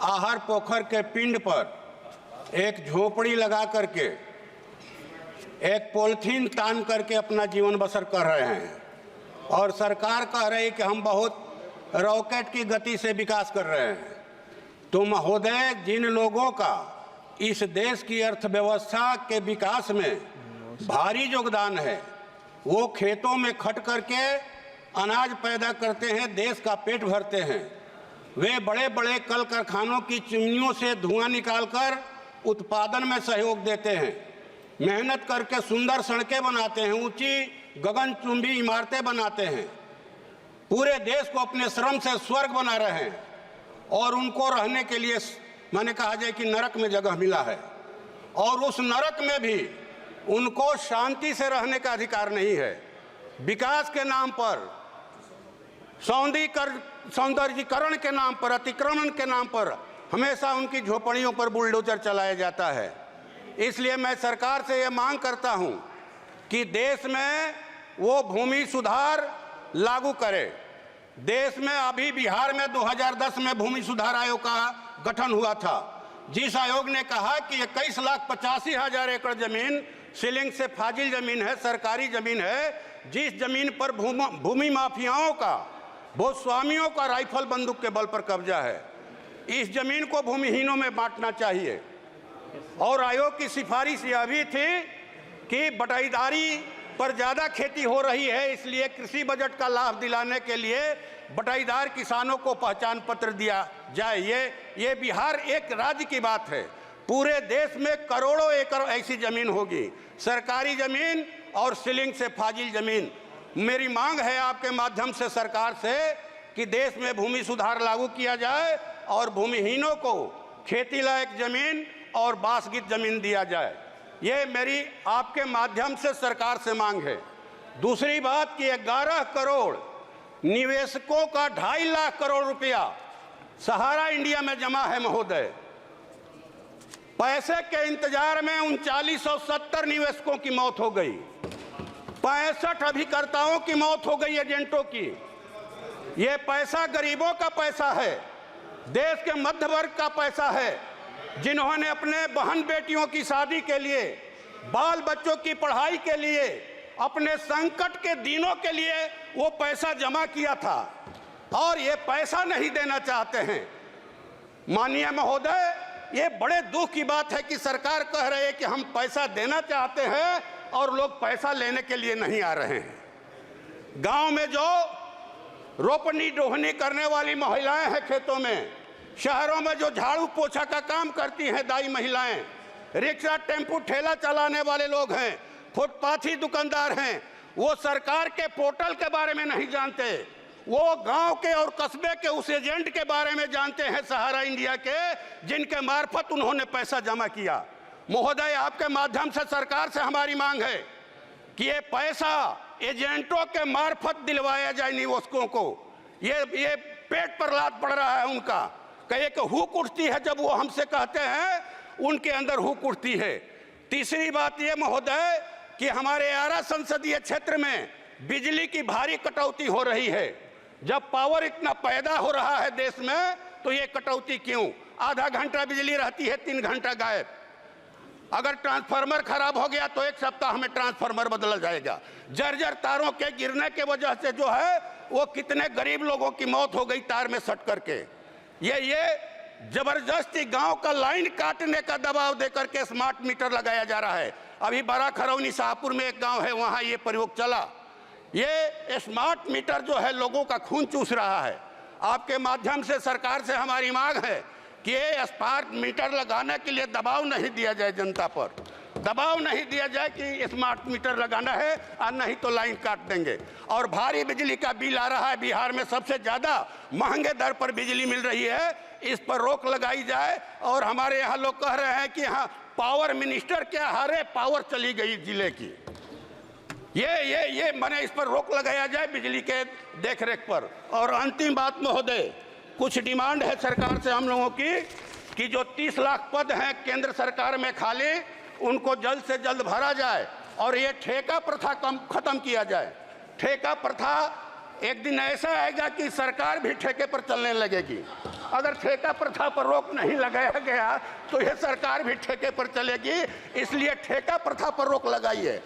आहर पोखर के पिंड पर एक झोपड़ी लगा करके एक पॉलिथीन तान करके अपना जीवन बसर कर रहे हैं और सरकार कह रही है कि हम बहुत रॉकेट की गति से विकास कर रहे हैं। तो महोदय, जिन लोगों का इस देश की अर्थव्यवस्था के विकास में भारी योगदान है, वो खेतों में खट करके अनाज पैदा करते हैं, देश का पेट भरते हैं। वे बड़े बड़े कल कारखानों की चिमनियों से धुआं निकालकर उत्पादन में सहयोग देते हैं, मेहनत करके सुंदर सड़कें बनाते हैं, ऊंची गगनचुंबी इमारतें बनाते हैं, पूरे देश को अपने श्रम से स्वर्ग बना रहे हैं और उनको रहने के लिए मैंने कहा जाए कि नरक में जगह मिला है और उस नरक में भी उनको शांति से रहने का अधिकार नहीं है। विकास के नाम पर, सौंदर्यीकरण के नाम पर, अतिक्रमण के नाम पर हमेशा उनकी झोपड़ियों पर बुलडोजर चलाया जाता है। इसलिए मैं सरकार से ये मांग करता हूं कि देश में वो भूमि सुधार लागू करे। देश में अभी बिहार में 2010 में भूमि सुधार आयोग का गठन हुआ था, जिस आयोग ने कहा कि 21,85,000 एकड़ जमीन सीलिंग से फाजिल जमीन है, सरकारी जमीन है, जिस जमीन पर भूमि माफियाओं का, भूस्वामियों का राइफल बंदूक के बल पर कब्जा है, इस जमीन को भूमिहीनों में बांटना चाहिए। और आयोग की सिफारिश यह भी थी कि बटाईदारी पर ज़्यादा खेती हो रही है, इसलिए कृषि बजट का लाभ दिलाने के लिए बटाईदार किसानों को पहचान पत्र दिया जाए। ये बिहार एक राज्य की बात है, पूरे देश में करोड़ों एकड़ ऐसी जमीन होगी, सरकारी जमीन और सीलिंग से फाजिल जमीन। मेरी मांग है आपके माध्यम से सरकार से कि देश में भूमि सुधार लागू किया जाए और भूमिहीनों को खेती लायक जमीन और बासगीत जमीन दिया जाए। ये मेरी आपके माध्यम से सरकार से मांग है। दूसरी बात कि 11 करोड़ निवेशकों का 2.5 लाख करोड़ रुपया सहारा इंडिया में जमा है महोदय। पैसे के इंतजार में 3970 निवेशकों की मौत हो गई, 65 अभिकर्ताओं की मौत हो गई, एजेंटों की। ये पैसा गरीबों का पैसा है, देश के मध्य वर्ग का पैसा है, जिन्होंने अपने बहन बेटियों की शादी के लिए, बाल बच्चों की पढ़ाई के लिए, अपने संकट के दिनों के लिए वो पैसा जमा किया था और ये पैसा नहीं देना चाहते हैं। माननीय महोदय, ये बड़े दुख की बात है कि सरकार कह रही है कि हम पैसा देना चाहते हैं और लोग पैसा लेने के लिए नहीं आ रहे हैं। गांव में जो रोपनी डोहनी करने वाली महिलाएं हैं खेतों में, शहरों में जो झाड़ू पोछा का काम करती हैं दाई महिलाएं, रिक्शा टेम्पू ठेला चलाने वाले लोग हैं, फुटपाथी दुकानदार हैं, वो सरकार के पोर्टल के बारे में नहीं जानते, वो गांव के और कस्बे के उस एजेंट के बारे में जानते हैं, सहारा इंडिया के, जिनके मार्फत उन्होंने पैसा जमा किया। महोदय, आपके माध्यम से सरकार से हमारी मांग है कि ये पैसा एजेंटों के मार्फत दिलवाया जाए निवेशकों को। ये पेट पर लात पड़ रहा है उनका, कहे कि हुक उठती है जब वो हमसे कहते हैं, उनके अंदर हुक उठती है। तीसरी बात ये महोदय कि हमारे आरा संसदीय क्षेत्र में बिजली की भारी कटौती हो रही है। जब पावर इतना पैदा हो रहा है देश में, तो ये कटौती क्यों? आधा घंटा बिजली रहती है, 3 घंटा गायब। अगर ट्रांसफार्मर खराब हो गया तो 1 सप्ताह में ट्रांसफार्मर बदला जाएगा। जर्जर तारों के गिरने के वजह से जो है वो कितने गरीब लोगों की मौत हो गई तार में सट करके। ये जबरदस्ती गांव का लाइन काटने का दबाव देकर के स्मार्ट मीटर लगाया जा रहा है। अभी बड़ा खरौनी शाहपुर में एक गांव है, वहां ये प्रयोग चला। ये स्मार्ट मीटर जो है लोगों का खून चूस रहा है। आपके माध्यम से सरकार से हमारी मांग है कि ये स्मार्ट मीटर लगाने के लिए दबाव नहीं दिया जाए, जनता पर दबाव नहीं दिया जाए कि स्मार्ट मीटर लगाना है और नहीं तो लाइन काट देंगे। और भारी बिजली का बिल आ रहा है, बिहार में सबसे ज़्यादा महंगे दर पर बिजली मिल रही है, इस पर रोक लगाई जाए। और हमारे यहाँ लोग कह रहे हैं कि हाँ, पावर मिनिस्टर क्या हारे, पावर चली गई जिले की। ये माने इस पर रोक लगाया जाए बिजली के देखरेख पर। और अंतिम बात महोदय, कुछ डिमांड है सरकार से हम लोगों की कि जो 30 लाख पद हैं केंद्र सरकार में खाली, उनको जल्द से जल्द भरा जाए और ये ठेका प्रथा खत्म किया जाए। ठेका प्रथा एक दिन ऐसा आएगा कि सरकार भी ठेके पर चलने लगेगी। अगर ठेका प्रथा पर रोक नहीं लगाया गया तो यह सरकार भी ठेके पर चलेगी। इसलिए ठेका प्रथा पर रोक लगाइए।